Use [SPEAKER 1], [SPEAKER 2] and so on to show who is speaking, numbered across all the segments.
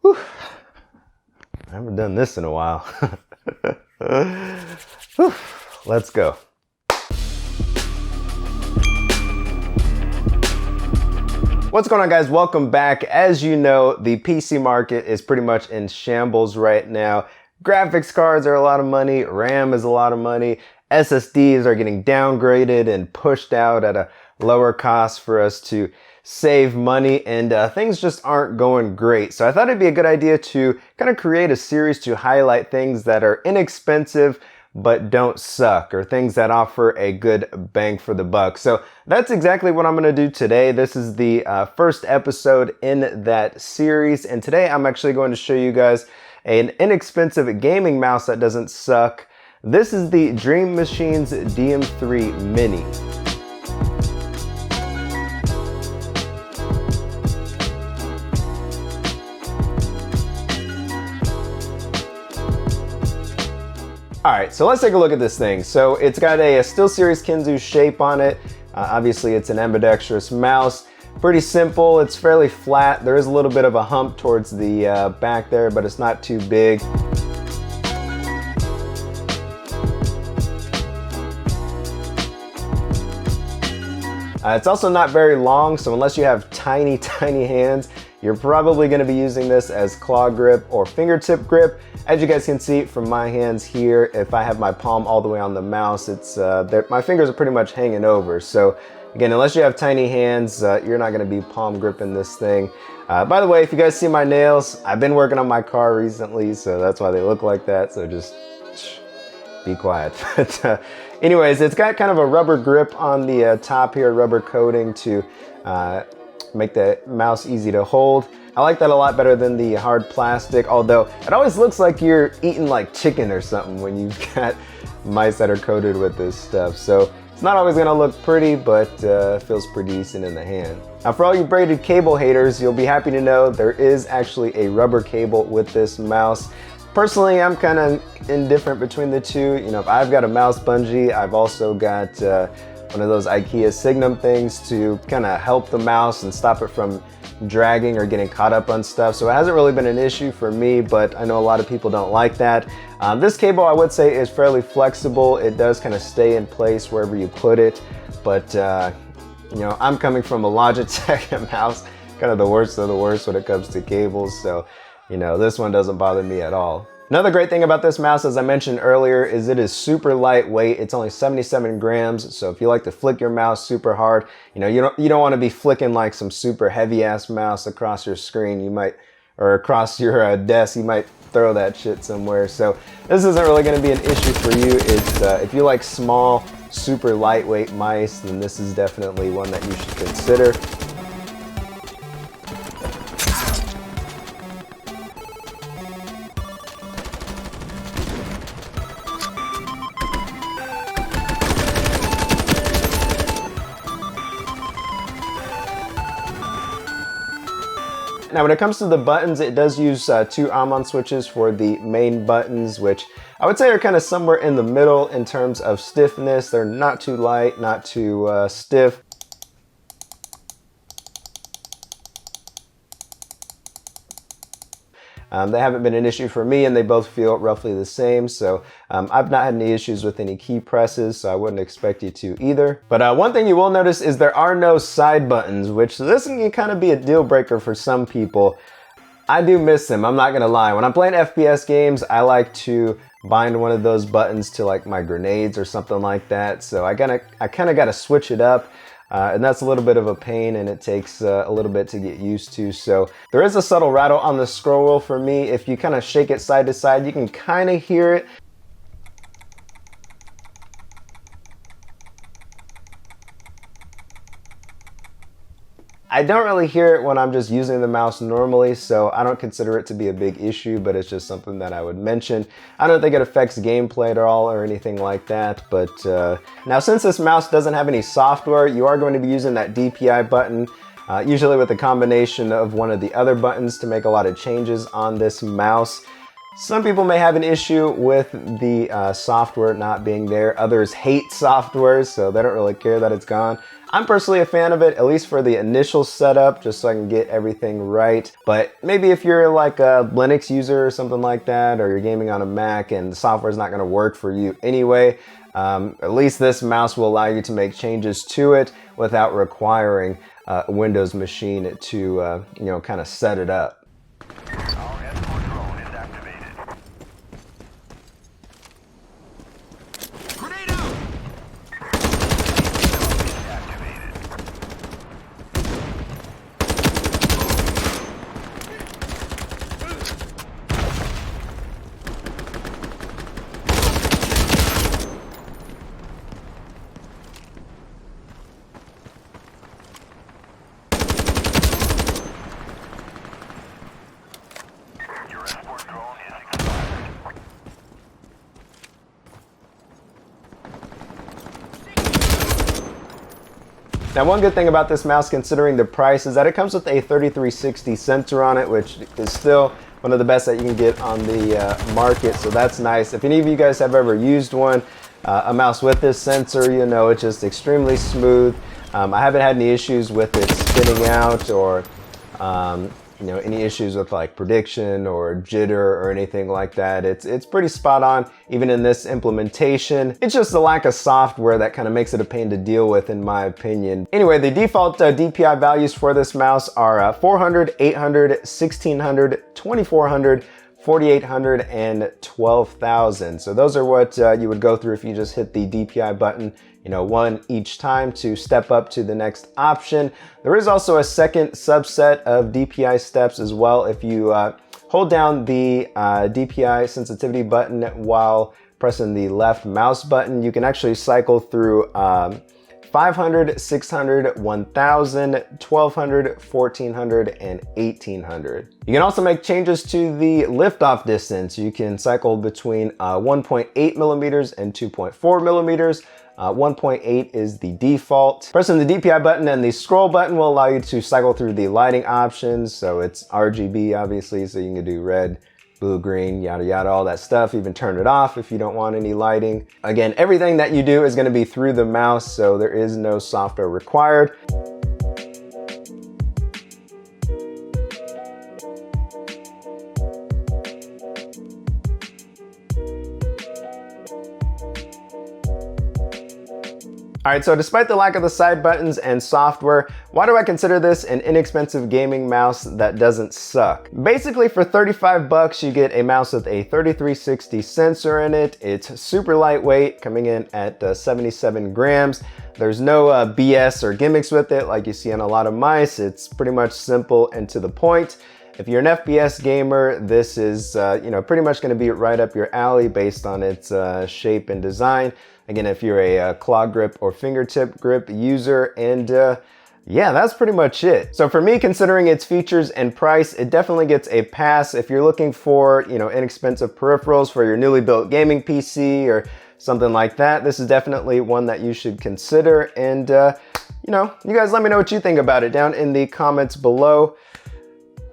[SPEAKER 1] Whew. I haven't done this in a while. Whew. Let's go. What's going on, guys? Welcome back. As you know, the PC market is pretty much in shambles right now. Graphics cards are a lot of money, RAM is a lot of money, SSDs are getting downgraded and pushed out at a lower cost for us to save money, and things just aren't going great. So I thought it'd be a good idea to kind of create a series to highlight things that are inexpensive but don't suck, or things that offer a good bang for the buck. So that's exactly what I'm going to do today. This is the first episode in that series, and today I'm actually going to show you guys an inexpensive gaming mouse that doesn't suck. This is the Dream Machine's DM3 Mini. Alright, so let's take a look at this thing. So it's got a SteelSeries Kenzu shape on it. Obviously it's an ambidextrous mouse. Pretty simple, it's fairly flat. There is a little bit of a hump towards the back there, but it's not too big. It's also not very long, so unless you have tiny hands, you're probably going to be using this as claw grip or fingertip grip. As you guys can see from my hands here, if I have my palm all the way on the mouse, it's my fingers are pretty much hanging over. So again, unless you have tiny hands, you're not going to be palm gripping this thing. By the way, if you guys see my nails, I've been working on my car recently, so that's why they look like that. So just be quiet. But anyways, it's got kind of a rubber grip on the top here, rubber coating to make the mouse easy to hold. I like that a lot better than the hard plastic, although it always looks like you're eating like chicken or something when you've got mice that are coated with this stuff. So it's not always gonna look pretty, but feels pretty decent in the hand. Now for all you braided cable haters, you'll be happy to know there is actually a rubber cable with this mouse. Personally, I'm kind of indifferent between the two. You know, if I've got a mouse bungee, I've also got one of those IKEA Signum things to kind of help the mouse and stop it from dragging or getting caught up on stuff. So it hasn't really been an issue for me, but I know a lot of people don't like that. This cable, I would say, is fairly flexible. It does kind of stay in place wherever you put it, but you know, I'm coming from a Logitech mouse, kind of the worst of the worst when it comes to cables. So, you know, this one doesn't bother me at all. Another great thing about this mouse, as I mentioned earlier, is it is super lightweight. It's only 77 grams. So if you like to flick your mouse super hard, you know, you don't want to be flicking like some super heavy ass mouse across your screen. You might, or across your desk, you might throw that shit somewhere. So this isn't really going to be an issue for you. It's if you like small, super lightweight mice, then this is definitely one that you should consider. Now when it comes to the buttons, it does use two Amon switches for the main buttons, which I would say are kind of somewhere in the middle in terms of stiffness. They're not too light, not too stiff. They haven't been an issue for me, and they both feel roughly the same. So I've not had any issues with any key presses, so I wouldn't expect you to either. But one thing you will notice is there are no side buttons, which this can kind of be a deal breaker for some people. I do miss them, I'm not gonna lie. When I'm playing FPS games, I like to bind one of those buttons to like my grenades or something like that. So I kind of gotta switch it up. And that's a little bit of a pain, and it takes a little bit to get used to. So there is a subtle rattle on the scroll wheel for me. If you kind of shake it side to side, you can kind of hear it. I don't really hear it when I'm just using the mouse normally, so I don't consider it to be a big issue, but it's just something that I would mention. I don't think it affects gameplay at all or anything like that, but now since this mouse doesn't have any software, you are going to be using that DPI button, usually with a combination of one of the other buttons to make a lot of changes on this mouse. Some people may have an issue with the software not being there. Others hate software, so they don't really care that it's gone. I'm personally a fan of it, at least for the initial setup, just so I can get everything right. But maybe if you're like a Linux user or something like that, or you're gaming on a Mac and the software is not gonna work for you anyway, at least this mouse will allow you to make changes to it without requiring a Windows machine to, kind of set it up. Now, one good thing about this mouse, considering the price, is that it comes with a 3360 sensor on it, which is still one of the best that you can get on the market, so that's nice. If any of you guys have ever used one, a mouse with this sensor, it's just extremely smooth. I haven't had any issues with it spinning out or any issues with like prediction or jitter or anything like that. It's pretty spot on even in this implementation. It's just the lack of software that kind of makes it a pain to deal with, in my opinion. Anyway, the default DPI values for this mouse are 400, 800, 1600, 2400, 4800, and 12,000. So those are what you would go through if you just hit the DPI button, one each time to step up to the next option. There is also a second subset of DPI steps as well. If you hold down the DPI sensitivity button while pressing the left mouse button, you can actually cycle through 500, 600, 1000, 1200, 1400, and 1800. You can also make changes to the liftoff distance. You can cycle between 1.8 millimeters and 2.4 millimeters. 1.8 is the default. Pressing the DPI button and the scroll button will allow you to cycle through the lighting options. So it's RGB, obviously, so you can do red, blue, green, yada, yada, all that stuff. Even turn it off if you don't want any lighting. Again, everything that you do is going to be through the mouse, so there is no software required. All right, so despite the lack of the side buttons and software, why do I consider this an inexpensive gaming mouse that doesn't suck? Basically, for 35 bucks, you get a mouse with a 3360 sensor in it. It's super lightweight, coming in at 77 grams. There's no BS or gimmicks with it like you see on a lot of mice. It's pretty much simple and to the point. If you're an FPS gamer, this is pretty much going to be right up your alley based on its shape and design. Again, if you're a claw grip or fingertip grip user, and yeah, that's pretty much it. So for me, considering its features and price, it definitely gets a pass. If you're looking for, inexpensive peripherals for your newly built gaming PC or something like that, this is definitely one that you should consider. And, you guys let me know what you think about it down in the comments below.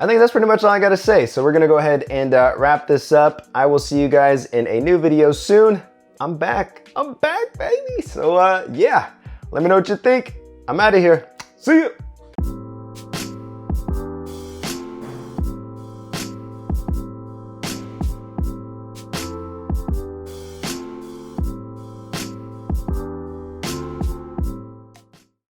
[SPEAKER 1] I think that's pretty much all I gotta say. So we're gonna go ahead and wrap this up. I will see you guys in a new video soon. I'm back, baby. So yeah, let me know what you think. I'm out of here. See ya.